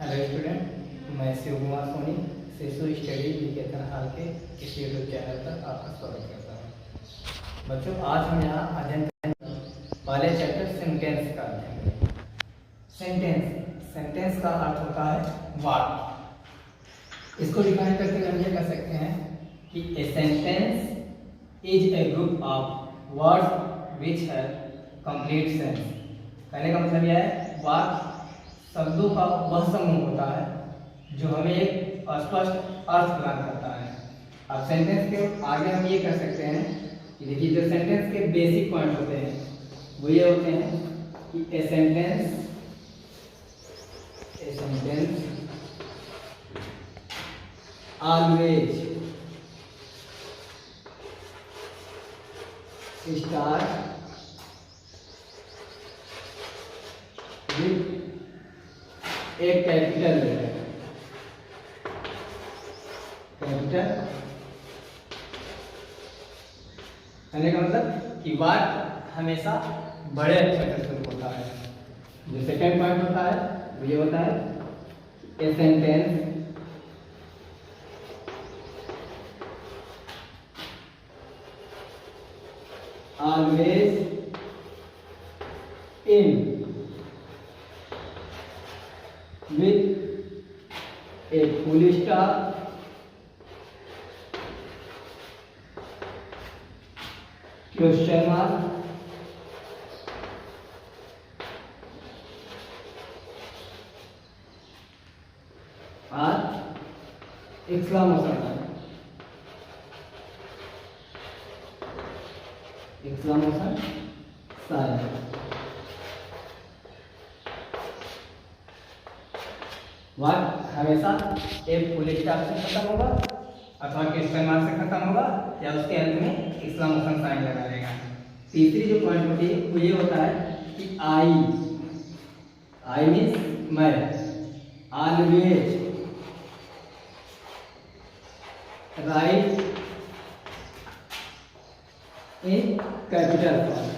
Hello student, मैं शिव कुमार सोनी शिशु study निकेतन हाल के इस यूट्यूब चैनल पर आपका स्वागत करता हूँ। बच्चों, आज हम यहाँ अध्ययन करेंगे पहले चैप्टर सेंटेंस का अध्ययन। सेंटेंस का अर्थ होता है वाक्य। इसको डिफाइन करके हम ये कह सकते हैं कि a sentence is a group of words which have complete sense. कहने का मतलब यह है वाक्य शब्दों का वह समूह होता है जो हमें एक स्पष्ट अर्थ प्रदान करता है। अब सेंटेंस के आगे हम ये कह सकते हैं कि देखिए, जो सेंटेंस के बेसिक पॉइंट होते हैं वो ये होते हैं कि a sentence always start with एक कैपिटल लेटर। कैपिटल कहने का मतलब कि वाक्य हमेशा बड़े अक्षर से शुरू होता है। जो सेकेंड पॉइंट होता है वो ये होता है a sentence always in with a full stop question mark और exclamation sign। वाक्य हमेशा एक फुल स्टॉप से खत्म होगा अथवा क्वेश्चन मार्क से खत्म होगा या उसके अंत में एक्सक्लेमेशन साइन लगा देगा। तीसरी जो पॉइंट होती है वो ये होता है कि आई मीन्स मैं, always right in capital form.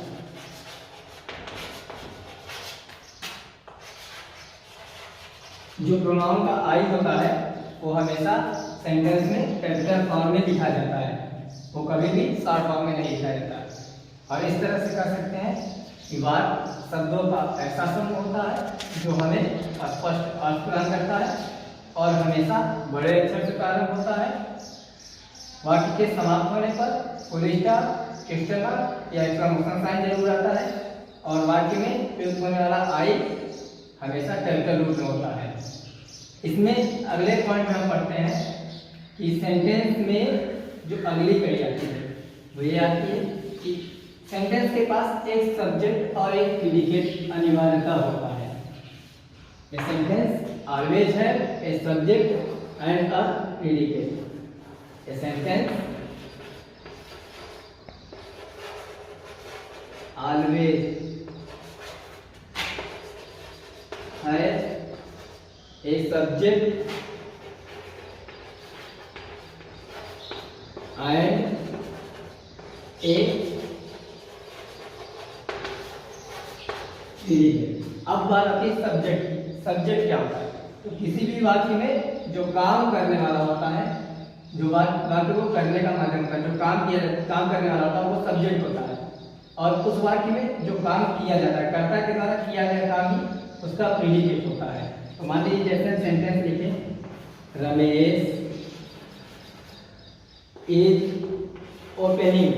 जो प्रोनाउन का आई होता है वो हमेशा सेंटेंस में कैपिटल फॉर्म में लिखा जाता है, वो कभी भी शॉर्ट फॉर्म में नहीं लिखा जाता। और इस तरह से कह सकते हैं कि वाक्य शब्दों का ऐसा समूह होता है जो हमें स्पष्ट अर्थ प्रदान करता है और हमेशा बड़े अक्षर से प्रारंभ होता है। वाक्य के समाप्त होने पर फुल स्टॉप, क्वेश्चन मार्क या एक्सक्लेमेशन साइन जरूर आता है और वाक्य में प्रयुक्त होने वाला आई हमेशा कैपिटल रूप में होता है। इसमें अगले पॉइंट में हम पढ़ते हैं कि सेंटेंस में जो अगली कड़ी आती है वो ये आती है कि सेंटेंस के पास एक सब्जेक्ट और एक प्रीडिकेट अनिवार्यता होता है। ए सेंटेंस ऑलवेज है a subject and a predicate. A sentence always है a subject and a predicate। अब बात आती है सब्जेक्ट की। सब्जेक्ट क्या होता है? तो किसी भी वाक्य में जो काम करने वाला होता है, जो वाक्य को करने का माध्यम होता है, जो काम करने वाला होता है वो सब्जेक्ट होता है। और उस वाक्य में जो काम किया जाता है, कर्ता के द्वारा किया गया काम ही उसका प्रीडिकेट होता है। तो मान लीजिए जैसे सेंटेंस लिखे, Ramesh is opening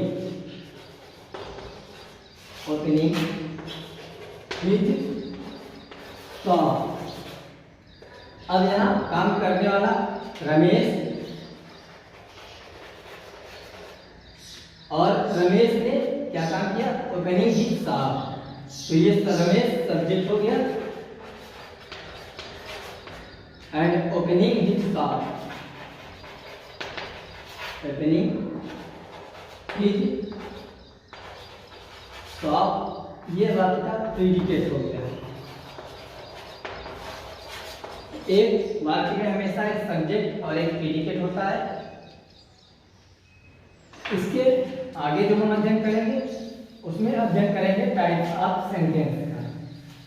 his shop. अब यहाँ काम करने वाला रमेश और रमेश ने क्या काम किया? Opening his shop. तो ये रमेश सब्जेक्ट हो गया एंड ओपनिंग हिज शॉप, ये वाक्य का प्रीडिकेट हो गया। एक वाक्य में हमेशा एक सब्जेक्ट और एक प्रीडिकेट होता है। इसके आगे जो हम अध्ययन करेंगे उसमें अध्ययन करेंगे टाइप्स ऑफ सेंटेंस का।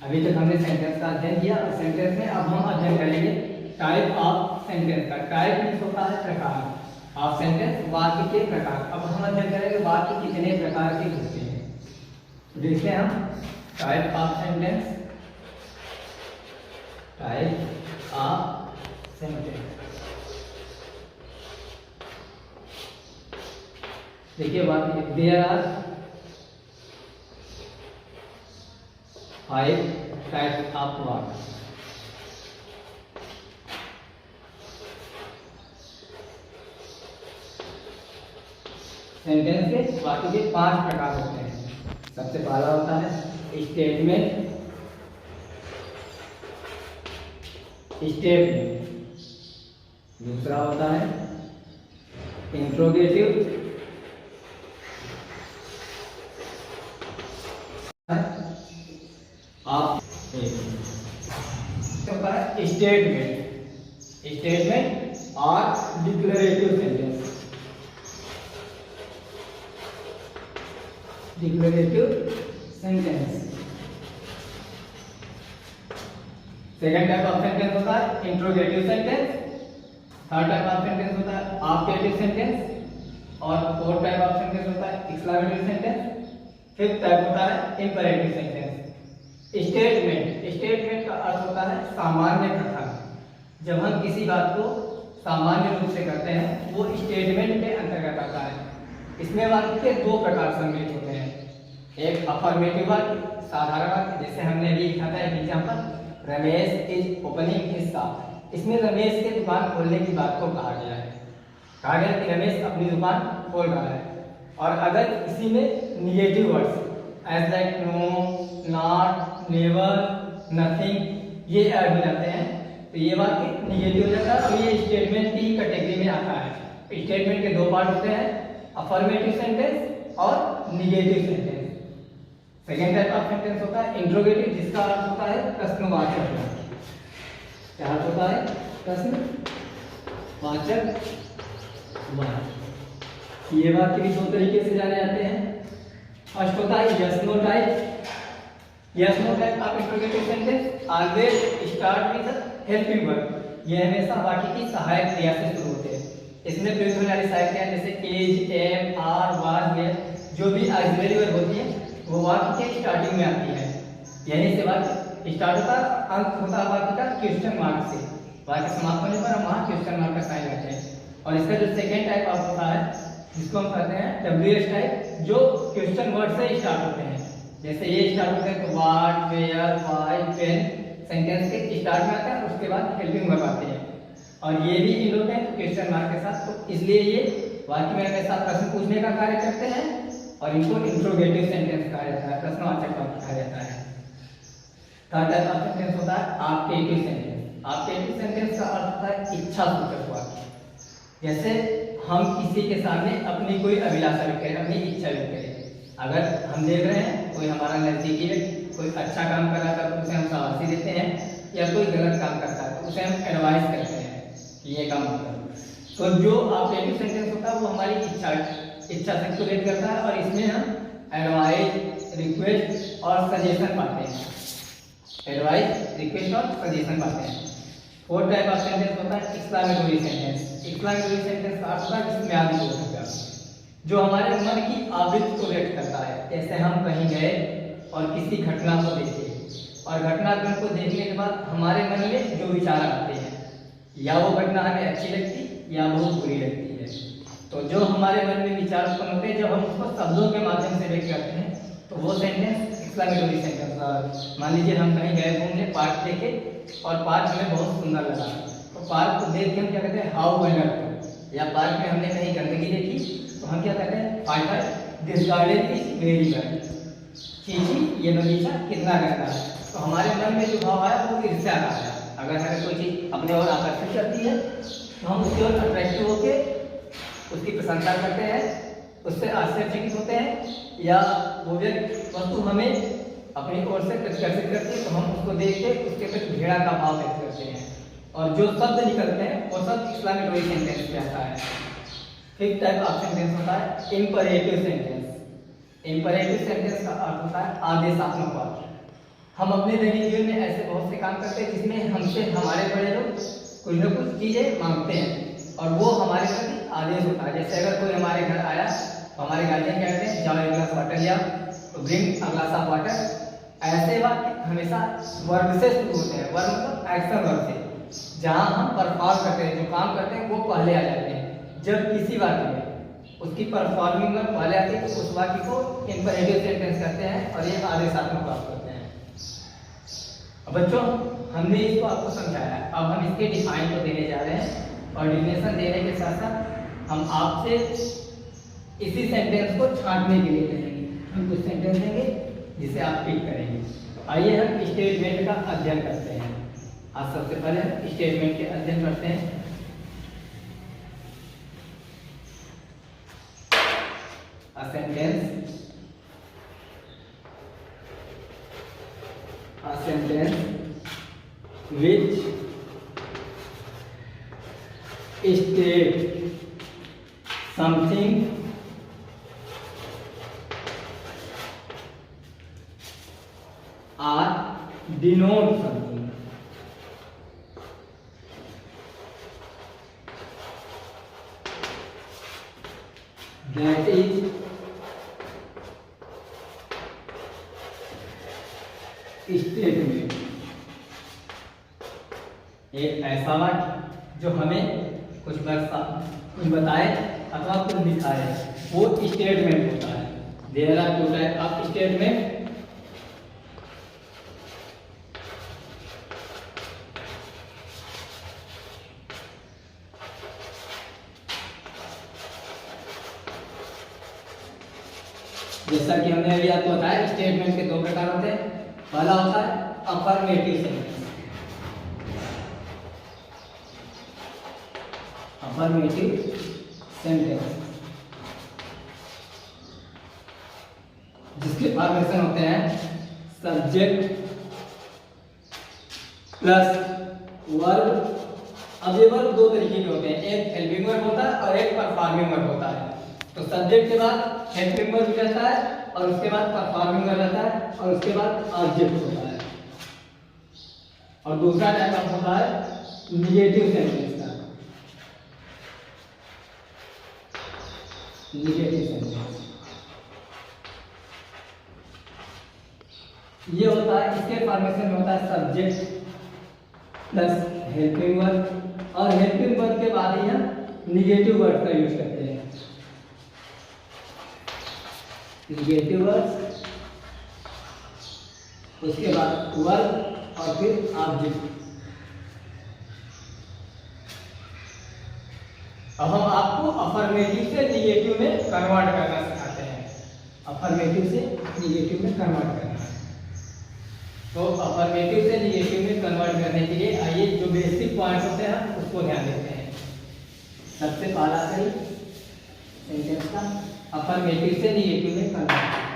अभी तक हमने सेंटेंस का अध्ययन किया और सेंटेंस में अब हम अध्ययन करेंगे टाइप ऑफ सेंटेंस का। टाइप मीन्स होता है प्रकार, ऑफ सेंटेंस वाक्य के प्रकार। अब हम अध्ययन करेंगे वाक्य कितने प्रकार के होते हैं। तो देखते हैं हम type of sentence, type of sentence. देखिए वाक्य, देयर आर 5 टाइप्स ऑफ वाक्य। सेंटेंस के वाक्य के 5 प्रकार होते हैं। सबसे पहला होता है स्टेटमेंट, दूसरा होता है इंट्रोगेटिव, होता है स्टेटमेंट और declarative sentence. Second type of sentence होता है interrogative sentence, third type of sentence होता है ऑब्जेक्टिव सेंटेंस और फोर्थ टाइप ऑफ सेंटेंस होता है एक्सक्लेमेटरी सेंटेंस, फिफ्थ टाइप होता है इंपरेटिव सेंटेंस। स्टेटमेंट का अर्थ होता है सामान्य कथन। जब हम किसी बात को सामान्य रूप से करते हैं वो स्टेटमेंट के अंतर्गत आता है। इसमें वाक्य के 2 प्रकार सम्मिलित होते हैं, एक अफर्मेटिव वाक्य, साधारण वाक्य, जैसे हमने अभी लिखा था example, Ramesh is opening his shop. इसमें रमेश के दुकान खोलने की बात को कहा गया है, कहा गया कि रमेश अपनी दुकान खोल रहा है। और अगर इसी में negative words as like no, not, never, nothing ये ऐड हो जाते हैं तो ये वाक्य निगेटिव हो जाता है और ये स्टेटमेंट की कैटेगरी में आता है। स्टेटमेंट के 2 पार्ट होते हैं, अफर्मेटिव सेंटेंस और negative sentence. Second type of sentence होता है इंट्रोगेटिव, जिसका अर्थ होता है प्रश्नवाचक। क्या अर्थ होता है? प्रश्नवाचक वाक्य। ये वाक्य भी 2 तरीके से जाने जाते हैं। फर्स्ट होता है yes no type. Yes no type of interrogative sentence always start with helping verb. ये हमेशा वाक्य की सहायक क्रिया से शुरू होते हैं। इसमें प्रयुक्त होने वाली सहायक क्रिया जैसे is, am, are, was, were, जो भी ऑक्सिलरी वर्ब होती है वो वाक्य के स्टार्टिंग में आती है। यहीं से वाक्य स्टार्ट होता है, अंत होता है वाक्य का क्वेश्चन मार्क से। वाक्य समाप्त होने पर हम वहाँ क्वेश्चन मार्क का साइन लगाते हैं। और इसका जो सेकेंड टाइप ऑफ होता है जिसको हम कहते हैं WH टाइप, जो क्वेश्चन वर्ड से स्टार्ट होते हैं। जैसे ये स्टार्ट होते हैं तो what, where, why, when sentence के स्टार्ट में आते हैं, उसके बाद हेल्पिंग वर्ब आते हैं। और ये भी इन होते हैं क्वेश्चन मार्क के साथ, तो इसलिए ये वाक्य में हमेशा प्रश्न पूछने का कार्य करते हैं और इनको इंट्रोगेटिव सेंटेंस कहा जाता है, प्रश्नवाचक वाक्य कहा जाता है। थर्ड टाइप ऑफ सेंटेंस होता है ऑब्जेक्टिव सेंटेंस। ऑब्जेक्टिव सेंटेंस का अर्थ होता है इच्छा सूचक वाक्य। जैसे हम किसी के सामने अपनी कोई अभिलाषा व्यक्त करें, अपनी इच्छा व्यक्त करें। अगर हम देख रहे हैं कोई हमारा नजदीकी व्यक्ति कोई अच्छा काम कर रहा है तो उसे हम शाबाशी देते हैं, या कोई गलत काम करता है तो उसे हम एडवाइस करते हैं कि ये काम मत करो। तो जो ऑब्जेक्टिव सेंटेंस होता है वो हमारी इच्छा से को व्यक्त करता है और इसमें हम एडवाइस, रिक्वेस्ट और सजेशन पाते हैं। एडवाइस, रिक्वेस्ट और सजेशन पाते हैं। फोर्थ टाइप ऑफ सेंटेंस होता है एक्सक्लेमेटरी सेंटेंस। एक्सक्लेमेटरी सेंटेंस का अर्थ होता है जिसमें आदि हो सकता है, जो हमारे मन की आवृत्ति को व्यक्त करता है। जैसे हम कहीं गए और किसी घटना को देखे और घटनाक्रम को देखने के बाद हमारे मन में जो विचार आते हैं, या वो घटना हमें अच्छी लगती या वो बुरी लगती है। तो जो हमारे मन में विचार उत्पन्न होते हैं, जब हम उसको शब्दों के माध्यम से व्यक्त करते हैं तो वो सेंटेंस एक्सक्लेमेटरी सेंटेंस। मान लीजिए हम कहीं गए घूमने, पार्क देखे और पार्क हमें बहुत सुंदर लगा, तो पार्क को देख के हम क्या कहते हैं, हाउ वंडरफुल। या पार्क में हमने कहीं गंदगी देखी तो हम क्या कहते हैं, five this garden is very bad. Chichi ये बगीचा कितना गंदा है। तो हमारे मन में जो भाव आया वो ईर्ष्या का आया। अगर हमें कोई चीज अपने ओर आकर्षित करती है तो हम उसकी ओर अट्रैक्टिव होके उसकी प्रशंसा करते हैं, उससे आश्चर्यचकित होते हैं, या वो वस्तु हमें अपनी ओर से आकर्षित करती है तो हम उसको देख के उसके प्रति घृणा का भाव व्यक्त करते हैं। और जो शब्द निकलते हैं वो सब एक्सक्लेमेटरी सेंटेंस कहता है। फिफ्थ टाइप ऑफ सेंटेंस होता है इम्परेटिव सेंटेंस। इम्परेटिव सेंटेंस का अर्थ होता है आदेशात्मक वाक्य। हम अपने दैनिक जीवन में ऐसे बहुत से काम करते हैं जिसमें हमसे हमारे बड़े लोग कुछ न कुछ चीज़ें मांगते हैं और वो हमारे प्रति आदेश होता है। जैसे अगर कोई हमारे घर आया तो हमारे गार्जियन कहते हैं जाओ एक गिलास वाटर लिया, तो bring a glass of water. ऐसे वाक्य हमेशा वर्ब से शुरू होते हैं। वर्ब मतलब एक्शन वर्ब से, जहाँ हम परफॉर्म करते हैं, जो काम करते हैं वो पहले आ जाते हैं। जब किसी वाक्य में उसकी परफॉर्मिंग वर्ब पहले आती है तो उस वाक्य को इंपेरेटिव सेंटेंस कहते हैं और ये आदेशात्मक वाक्य होते हैं। अब बच्चों हमने इसको आपको समझाया, अब हम इसके डिफाइन को देने जा रहे हैं और डिफिनेशन देने के साथ साथ हम आपसे इसी सेंटेंस को छांटने के लिए कहेंगे। हम कुछ सेंटेंस देंगे जिसे आप पिक करेंगे। आइए हम स्टेटमेंट का अध्ययन करते हैं। आज सबसे पहले हम स्टेटमेंट के अध्ययन करते हैं। A sentence which state something or denote something. That is statement. एक ऐसा वाक्य जो हमें कुछ बताए अथवा कुछ दिखाए, वो स्टेटमेंट होता है। There are two type of statement. जैसा कि हमने अभी आपको बताया, स्टेटमेंट के दो प्रकार होते हैं। पहला होता है अफर्मेटिव सेंटेंस। अफर्मेटिव सेंटेंस जिसके फॉर्मेशन होते हैं सब्जेक्ट प्लस वर्ब। अब ये वर्ब दो तरीके के होते हैं, एक हेल्पिंग वर्ब होता है और एक परफॉर्मिंग वर्ब होता है। तो सब्जेक्ट के बाद हेल्पिंग वर्ब रहता है और उसके बाद परफॉर्मिंग वर्ब रहता है और उसके बाद ऑब्जेक्ट होता है। और दूसरा टाइप होता है निगेटिव सेंटेंस का। निगेटिव सेंटेंस ये होता है, इसके फॉर्मेशन में होता है सब्जेक्ट प्लस हेल्पिंग वर्ब और हेल्पिंग वर्ब के बाद ही हम निगेटिव वर्ब का यूज करते हैं। निगेटिव वर्ब, उसके बाद वर्ब और फिर ऑब्जेक्ट। अब हम आपको अफर्मेटिव से निगेटिव में कन्वर्ट करना सिखाते हैं। अफर्मेटिव से निगेटिव में कन्वर्ट करना है। तो अफर्मेटिव से निगेटिव में कन्वर्ट करने के लिए आइए जो बेसिक पॉइंट्स होते हैं उसको ध्यान देते हैं। सबसे पहला सही सेंटेंस का अफर्मेटिव से निगेटिव में convert.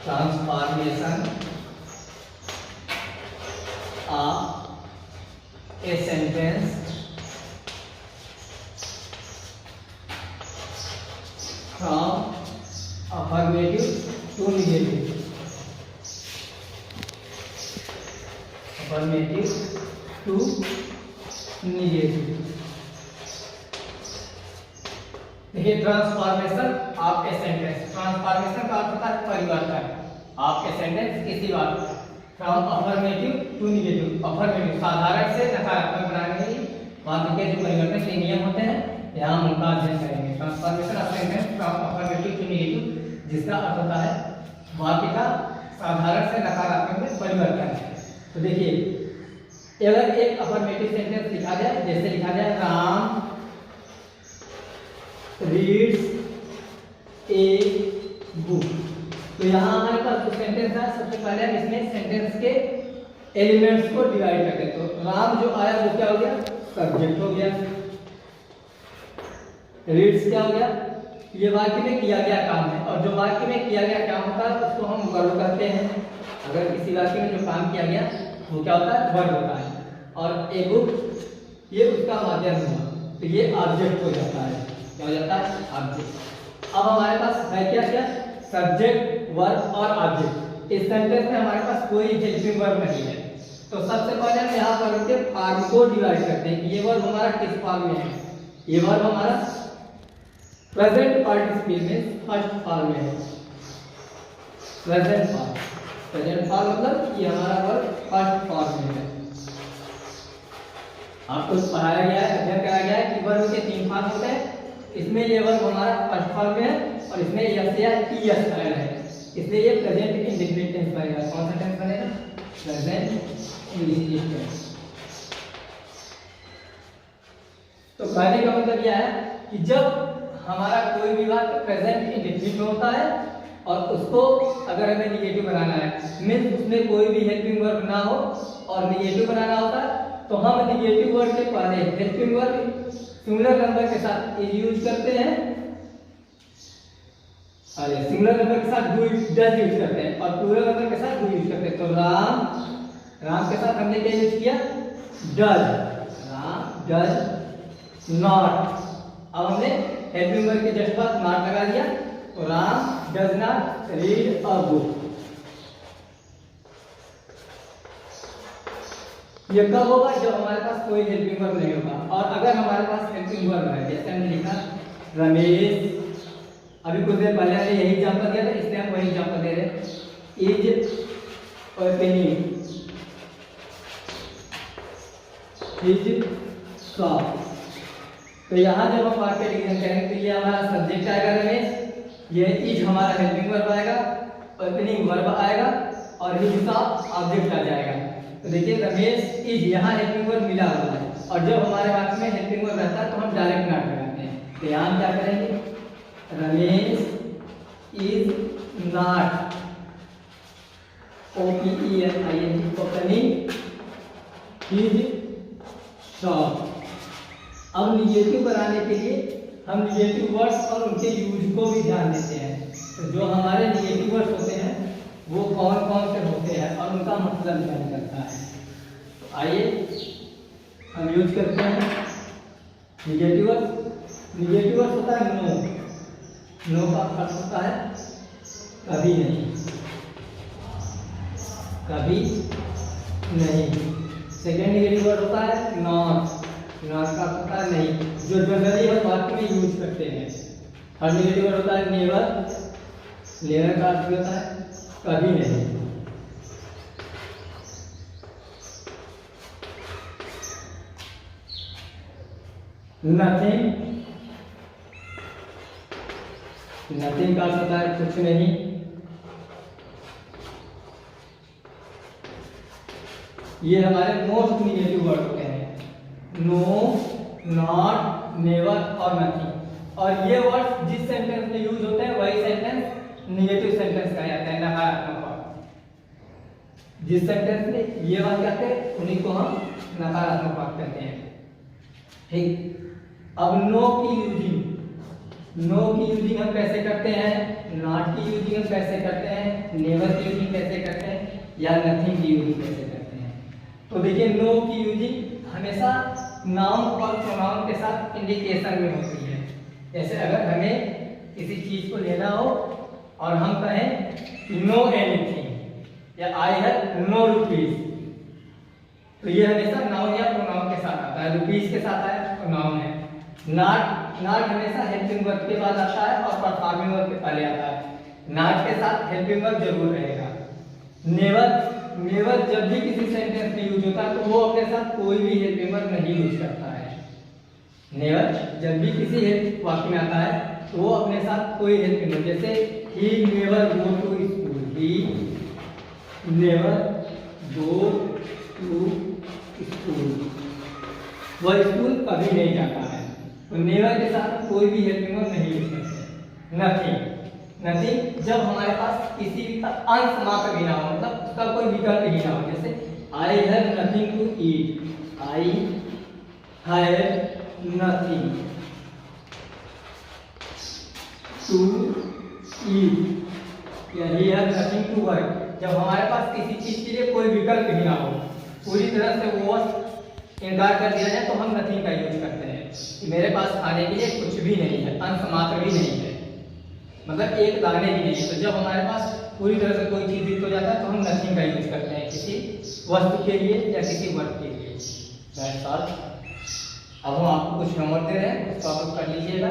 Transformation of a sentence from affirmative to negative. Affirmative to negative. देखिए transformation of a sentence. Transformation का अर्थ होता है परिवर्तन। आपके सेंटेंस किसी बात from affirmative to negative. Affirmative साधारण से नकारात्मक बनाने के लिए वाक्य के जो परिवर्तन के नियम होते हैं यहाँ हम उनका अध्ययन करेंगे। Transformation of sentence from affirmative to negative, जिसका अर्थ होता है वाक्य का साधारण से नकारात्मक में परिवर्तन। तो देखिए अगर एक अफर्मेटिव सेंटेंस लिखा जाए, जैसे लिखा जाए राम रीड्स ए बुक, तो यहाँ हमारे पास जो सेंटेंस है सबसे पहले हम इसमें सेंटेंस के एलिमेंट्स को डिवाइड करते हैं। तो राम जो आया वो क्या हो गया, सब्जेक्ट हो गया। रीड्स क्या हो गया, ये वाक्य में किया गया काम है, और जो वाक्य में किया गया काम होता है उसको हम वर्ब कहते हैं। अगर किसी वाक्य में जो काम किया गया वो क्या होता है, वर्ब होता है। और ए बुक ये उसका माध्यम हुआ, तो ये ऑब्जेक्ट हो जाता है। क्या हो जाता है, ऑब्जेक्ट। अब हमारे पास है क्या क्या, सब्जेक्ट, वर्ब और ऑब्जेक्ट। इस सेंटेंस में हमारे पास कोई हेल्पिंग वर्ब नहीं है। तो सबसे पहले हम यहाँ पर उनके फॉर्म को डिवाइड करते हैं कि ये वर्ब हमारा किस फॉर्म में है। ये वर्ब हमारा प्रेजेंट पार्टिसिपल में फर्स्ट फॉर्म में है। प्रेजेंट फॉर्म, प्रेजेंट फॉर्म मतलब ये हमारा वर्ब फर्स्ट फॉर्म में है। आपको पढ़ाया गया है, अध्ययन कराया गया है कि वर्ब के 3 फॉर्म होते हैं। इसमें ये वर्ब हमारा फर्स्ट फॉर्म में है और इसमें यस या ईएस ऐड है, इसलिए ये प्रेजेंट इंडेफिनिट टेंस बनेगा। कौन सा टेंस बनेगा, प्रेजेंट इंडेफिनिट टेंस। तो कहने का मतलब यह है कि जब हमारा कोई भी बात प्रेजेंट इंडेफिनिट में होता है और उसको अगर हमें निगेटिव बनाना है, मीन्स उसमें कोई भी हेल्पिंग वर्ब ना हो और निगेटिव बनाना होता है, तो हम निगेटिव वर्ड के पहले हेल्पिंग वर्ब सिंगुलर नंबर के साथ इज यूज करते हैं, अरे सिंगुलर नंबर के साथ डू डज यूज करते हैं और प्लूरल नंबर के साथ डू यूज करते हैं। तो राम, राम के साथ हमने क्या यूज किया, डज, राम डज नॉट। अब हमने हेल्पिंग वर्ब के जस्ट बाद नॉट लगा दिया, तो Ram does not read a book. ये कब होगा, जब हमारे पास कोई हेल्पिंग वर्ब नहीं होगा। और अगर हमारे पास हेल्पिंग वर्ब है, जैसे हमने लिखा रमेश, अभी कुछ देर पहले हमने यही एग्जांपल दिया था, इसलिए हम वही एग्जांपल दे रहे हैं, इज ओपनिंग, इज शॉप। तो यहाँ जब हम वाक्य डिवीजन करेंगे तो ये हमारा सब्जेक्ट आएगा रमेश, ये इज हमारा हेल्पिंग वर्ब आएगा, ओपनिंग वर्ब आएगा और हिज शॉप ऑब्जेक्ट आ जाएगा। तो देखिए रमेश इज, यहाँ हेल्पिंग वर्ब मिला हुआ है और जब हमारे वाक्य में हेल्पिंग वर्ब रहता है तो हम डायरेक्ट नॉट लगाते हैं। तो यहाँ क्या करेंगे, Ramesh is not opening his shop. अब निगेटिव बनाने के लिए हम निगेटिव वर्ड्स और उनके यूज को भी ध्यान देते हैं। तो जो हमारे निगेटिव वर्ड्स होते हैं वो कौन कौन से होते हैं और उनका मतलब क्या करता है। तो आइए हम यूज करते हैं निगेटिव वर्ड्स। निगेटिव वर्ड्स होता है नो, नो का अर्थ होता है कभी नहीं, कभी नहीं। सेकेंड निगेटिव वर्ड होता है नॉट, नॉट का अर्थ होता है नहीं, जो जनरली हम वाक्य में यूज करते हैं। और निगेटिव वर्ड होता है नेवर, नेवर का अर्थ होता है कभी नहीं। नथिंग, नथिंग का अर्थ होता है कुछ नहीं। ये हमारे मोस्ट निगेटिव वर्ड होते हैं, नो, नॉट, नेवर और नथिंग। और ये वर्ड जिस सेंटेंस में यूज होते हैं वही सेंटेंस निगेटिव सेंटेंस कहा जाता है, नकारात्मक वाक्य। जिस सेंटेंस में ये वाक्य आते हैं उन्हीं को हम नकारात्मक वाक्य कहते हैं। ठीक, अब नो की यूजिंग, नो की यूजिंग हम कैसे करते हैं, नॉट की यूजिंग हम कैसे करते हैं, नेवर की यूजिंग कैसे करते हैं या नथिंग की यूजिंग कैसे करते हैं। तो देखिए नो की यूजिंग हमेशा नाउन और प्रोनाउन के साथ इंडिकेशन में होती है। जैसे अगर हमें किसी चीज को लेना हो और हम कहें नो एनीथिंग या आई हैव नो रुपीज, तो ये हमेशा नाउन या प्रोनाउन के साथ आता है। रुपीज के साथ आया तो नाउन है। नॉट, नॉट हमेशा हेल्पिंग वर्ब के बाद आता है और परफॉर्मिंग वर्ब के पहले आता है। नॉट के साथ हेल्पिंग वर्ब जरूर रहेगा। नेवर, नेवर जब भी किसी सेंटेंस में यूज होता है तो वो अपने साथ कोई भी हेल्पिंग वर्ब नहीं यूज करता है। नेवर जब भी किसी वाक्य में आता है तो वो अपने साथ कोई हेल्पिंग वर्ब, जैसे he never go to school, he never go to school, वह स्कूल कभी नहीं जाता है। तो नेवर के साथ कोई भी हेल्पिंग वर्ब नहीं यूज करते। नथिंग, नथिंग जब हमारे पास किसी का अंश मात्र भी ना हो, मतलब उसका कोई विकल्प ही ना हो, जैसे I have nothing to eat, I have nothing to eat या he has nothing to work। जब हमारे पास किसी चीज के लिए कोई विकल्प ही ना हो, पूरी तरह से वो इनकार कर दिया जाए तो हम नथिंग का यूज करते हैं। कि मेरे पास खाने के लिए कुछ भी नहीं है, अंश मात्र भी नहीं है, मतलब एक दाने भी नहीं है। तो जब हमारे पास पूरी तरह से कोई चीज रिक्त हो जाता है तो हम नथिंग का यूज करते हैं किसी वस्तु के लिए या किसी वर्ड के लिए। That's all. अब हम आपको कुछ होमवर्क दे रहे हैं, उसको आप लोग कर लीजिएगा।